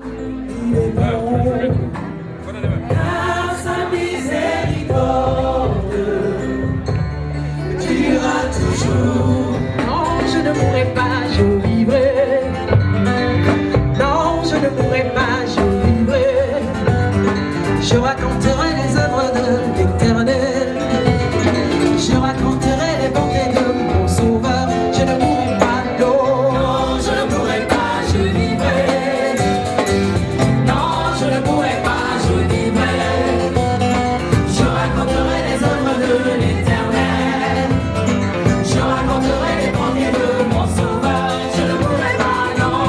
Il est bon, car sa miséricorde durera toujours. Non, je ne mourrai pas, je vivrai. Non, je ne mourrai pas, je vivrai. Je raconterai les œuvres de l'Éternel. Je raconterai les bontés de mon Sauveur. Je ne mourrai pas, non. Non, je ne mourrai pas, je vivrai. Non, je ne mourrai pas, je vivrai. Je raconterai les œuvres de l'Éternel. Je raconterai les bontés de mon Sauveur. Je ne mourrai pas, non.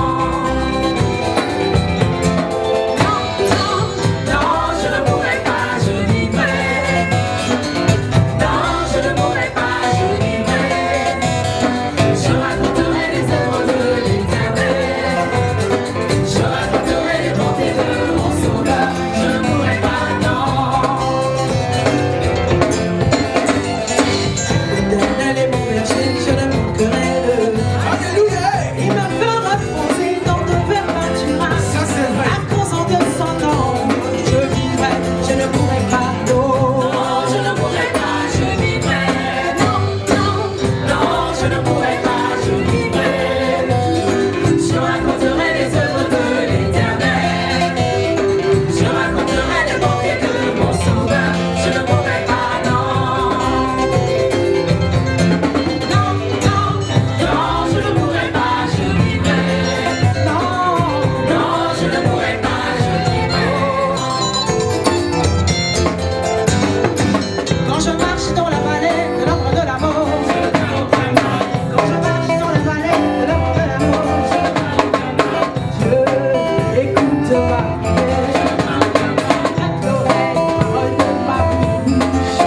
Non, non, non, je ne mourrai pas, je vivrai. Non, je ne mourrai pas, je vivrai. Je raconterai les œuvres de l'Éternel. Je raconterai les bontés de mon Sauveur. Je ne mourrai pas, non. L'Éternel est mon berger, je ne manquerai de. Alléluia! Il me fera reposer dans de verts pâturages. Ça c'est vrai. À cause de son nom, je vivrai, je ne mourrai pas, non. Non, je ne mourrai pas, je vivrai. Non, non, non, je ne mourrai pas, je vivrai. Je raconterai les œuvres de l'Éternel. Je raconterai les bontés de mon Sauveur. Je ne mourrai pas, non. Non, non, non, je ne mourrai pas, je vivrai. Non, non, je ne mourrai pas, je vivrai. Quand je marche dans la vallée de l'ombre de la mort, quand je marche dans la vallée de l'ombre de la mort, Dieu écoutera prête l'oreille, parole de ma bouche.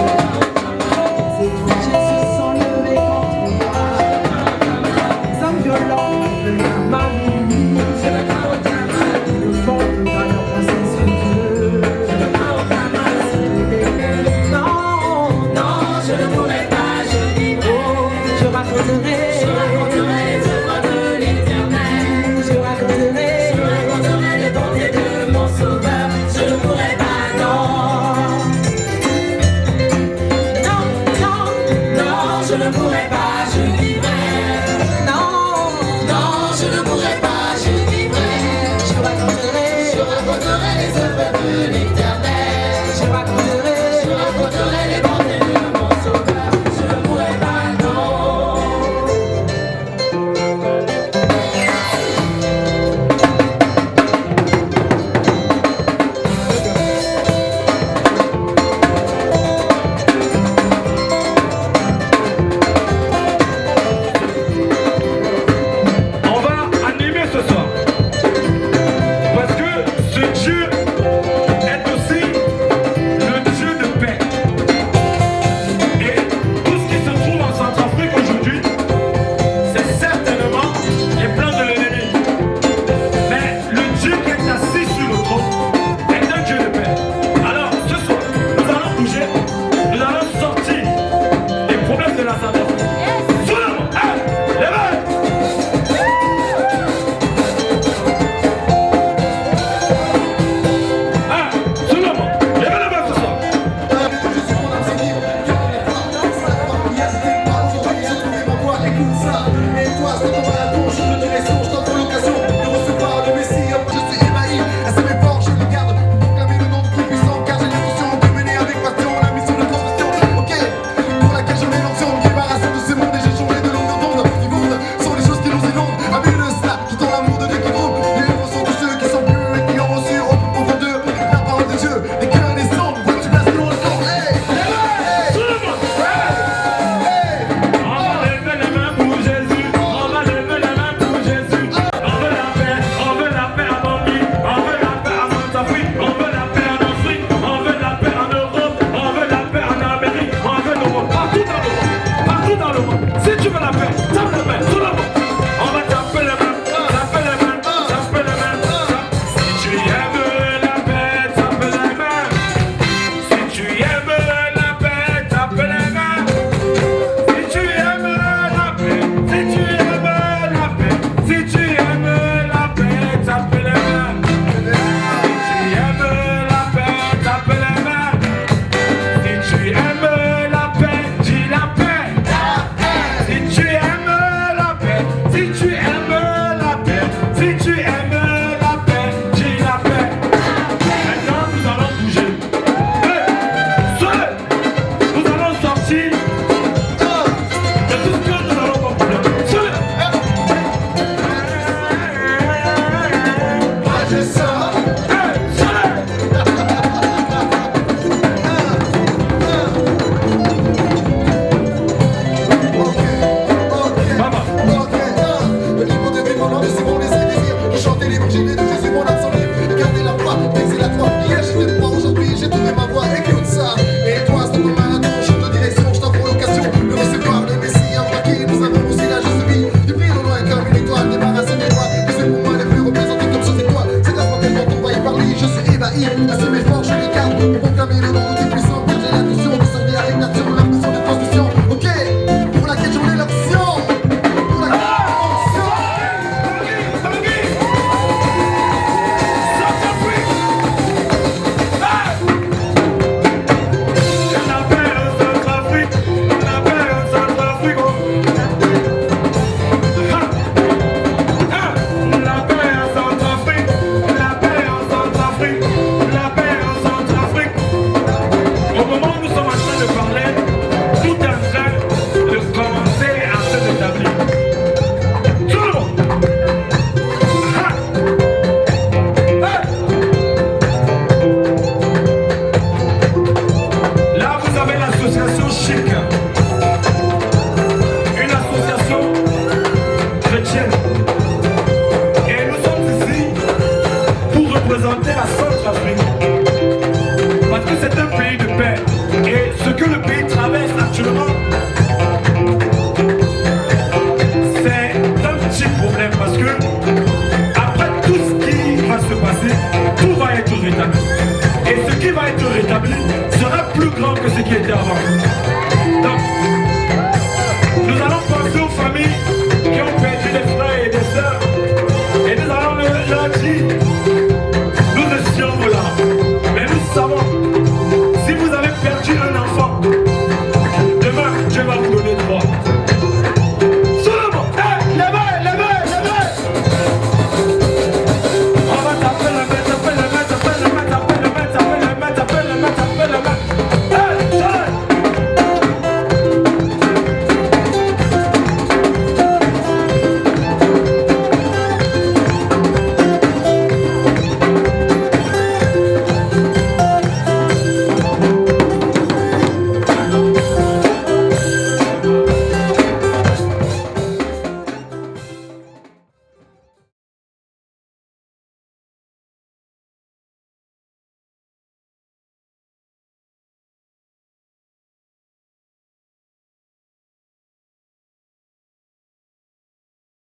Ces projets se sont levés contre moi. Les hommes violents veulent ma vie.